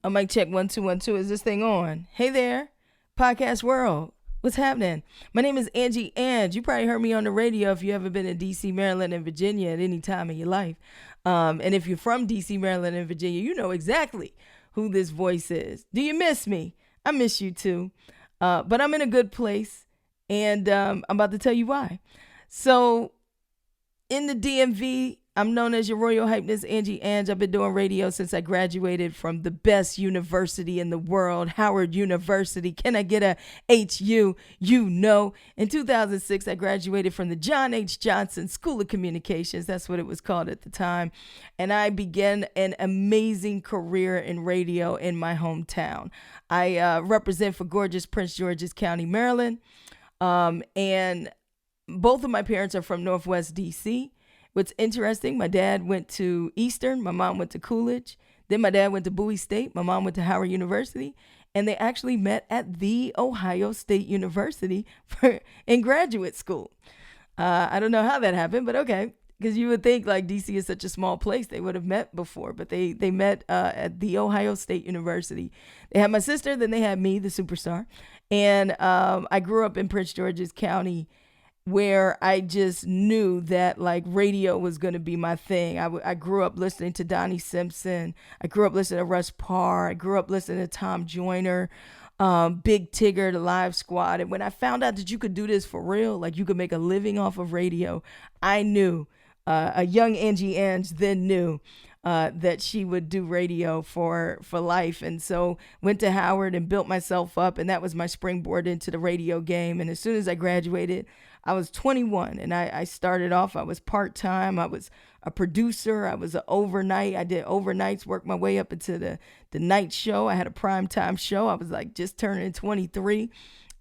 A mic check 1 2 1 2. Is this thing on? Hey there, podcast world. What's happening? My name is Angie Ange. You probably heard me on the radio if you ever been in DC, Maryland, and Virginia at any time in your life. And if you're from DC, Maryland, and Virginia, you know exactly who this voice is. Do you miss me? I miss you too. But I'm in a good place, and I'm about to tell you why. So, in the DMV, I'm known as your royal hypeness, Angie Ange. I've been doing radio since I graduated from the best university in the world, Howard University. Can I get a HU? You know. In 2006, I graduated from the John H. Johnson School of Communications. That's what it was called at the time. And I began an amazing career in radio in my hometown. I represent for gorgeous Prince George's County, Maryland. And both of my parents are from Northwest DC. What's interesting, my dad went to Eastern, my mom went to Coolidge. Then my dad went to Bowie State, my mom went to Howard University. And they actually met at the Ohio State University in graduate school. I don't know how that happened, but okay. Because you would think like DC is such a small place, they would have met before. But they met at the Ohio State University. They had my sister, then they had me, the superstar. And I grew up in Prince George's County, where I just knew that like radio was going to be my thing. I grew up listening to Donnie Simpson. I grew up listening to Russ Parr. I grew up listening to Tom Joyner, Big Tigger, the Live Squad. And when I found out that you could do this for real, like you could make a living off of radio, I knew, a young Angie Ange then knew that she would do radio for life. And so went to Howard and built myself up. And that was my springboard into the radio game. And as soon as I graduated, I was 21 and I started off, I was part-time. I was a producer. I was an overnight. I did overnights, worked my way up into the night show. I had a primetime show. I was like just turning 23.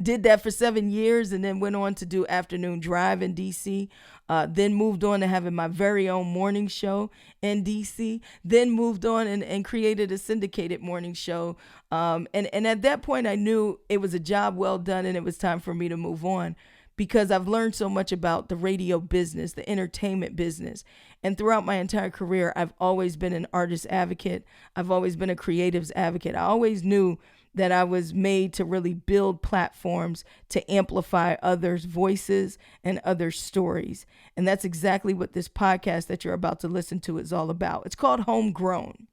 Did that for 7 years and then went on to do afternoon drive in DC. Then moved on to having my very own morning show in DC. Then moved on and created a syndicated morning show. And at that point, I knew it was a job well done and it was time for me to move on, because I've learned so much about the radio business, the entertainment business. And throughout my entire career, I've always been an artist advocate. I've always been a creatives advocate. I always knew that I was made to really build platforms to amplify others' voices and others' stories. And that's exactly what this podcast that you're about to listen to is all about. It's called Homegrown.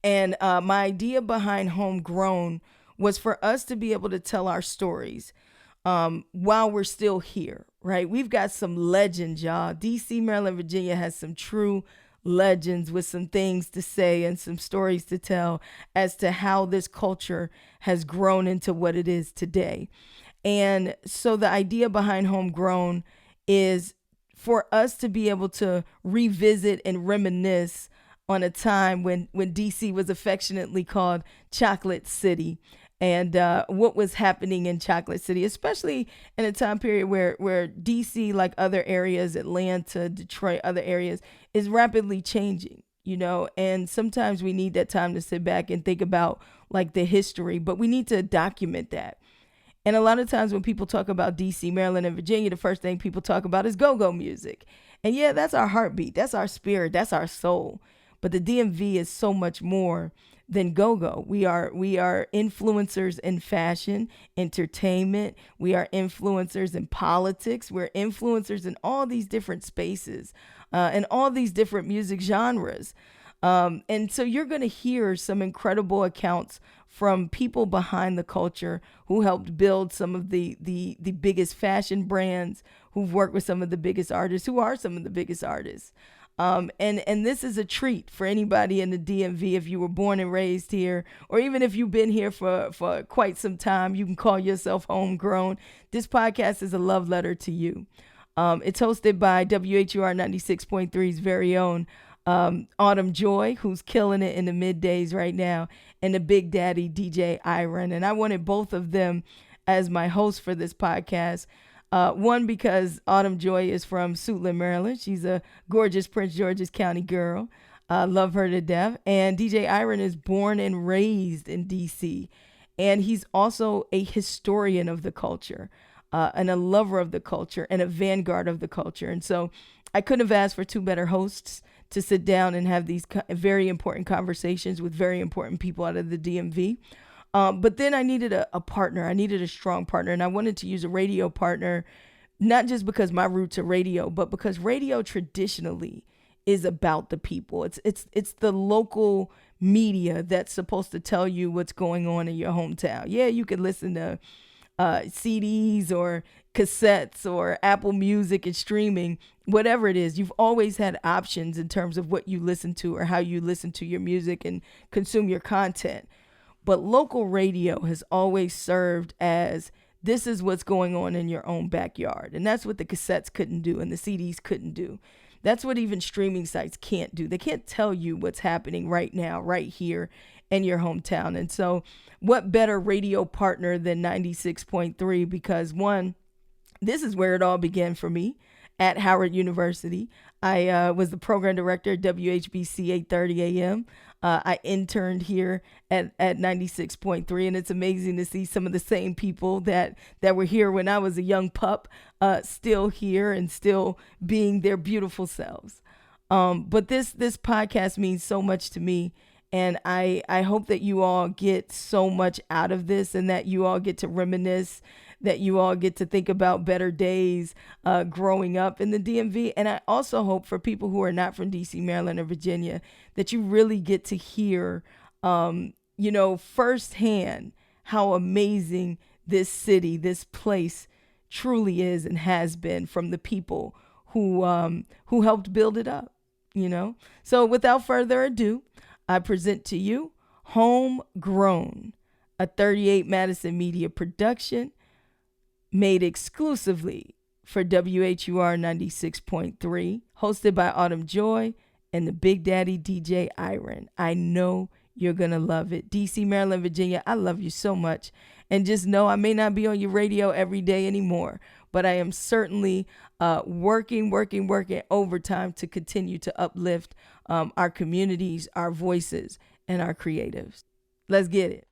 And my idea behind Homegrown was for us to be able to tell our stories while we're still here, right? We've got some legends, y'all. DC, Maryland, Virginia has some true legends with some things to say and some stories to tell as to how this culture has grown into what it is today. And so the idea behind Homegrown is for us to be able to revisit and reminisce on a time when DC was affectionately called Chocolate City. And what was happening in Chocolate City, especially in a time period where DC, like other areas, Atlanta, Detroit, other areas, is rapidly changing, you know. And sometimes we need that time to sit back and think about like the history, but we need to document that. And a lot of times when people talk about DC, Maryland, and Virginia, the first thing people talk about is go-go music. And yeah, that's our heartbeat. That's our spirit. That's our soul. But the DMV is so much more than go-go. We are influencers in fashion, entertainment. We are influencers in politics. We're influencers in all these different spaces and all these different music genres. And so you're going to hear some incredible accounts from people behind the culture who helped build some of the biggest fashion brands, who've worked with some of the biggest artists, who are some of the biggest artists. And this is a treat for anybody in the DMV. If you were born and raised here, or even if you've been here for quite some time, you can call yourself homegrown. This podcast is a love letter to you. It's hosted by WHUR 96.3's very own Autumn Joy, who's killing it in the middays right now, and the Big Daddy DJ Iron. And I wanted both of them as my host for this podcast. One, because Autumn Joy is from Suitland, Maryland. She's a gorgeous Prince George's County girl. Love her to death. And DJ Iron is born and raised in D.C. And he's also a historian of the culture, and a lover of the culture, and a vanguard of the culture. And so I couldn't have asked for two better hosts to sit down and have these very important conversations with very important people out of the DMV. But then I needed a partner. I needed a strong partner, and I wanted to use a radio partner, not just because my roots are radio, but because radio traditionally is about the people. It's the local media that's supposed to tell you what's going on in your hometown. Yeah, you could listen to CDs or cassettes or Apple Music and streaming, whatever it is. You've always had options in terms of what you listen to or how you listen to your music and consume your content. But local radio has always served as, this is what's going on in your own backyard. And that's what the cassettes couldn't do and the CDs couldn't do. That's what even streaming sites can't do. They can't tell you what's happening right now, right here in your hometown. And so what better radio partner than 96.3? Because one, this is where it all began for me at Howard University. I was the program director at WHBC 830 AM. I interned here at 96.3, and it's amazing to see some of the same people that were here when I was a young pup still here and still being their beautiful selves. But this podcast means so much to me, and I hope that you all get so much out of this and that you all get to reminisce, that you all get to think about better days growing up in the DMV. And I also hope for people who are not from DC, Maryland, or Virginia, that you really get to hear, firsthand how amazing this city, this place truly is and has been from the people who helped build it up, So without further ado, I present to you Homegrown, a 38 Madison Media production, made exclusively for WHUR 96.3, hosted by Autumn Joy and the Big Daddy DJ Iron. I know you're going to love it. DC, Maryland, Virginia, I love you so much. And just know I may not be on your radio every day anymore, but I am certainly working overtime to continue to uplift our communities, our voices, and our creatives. Let's get it.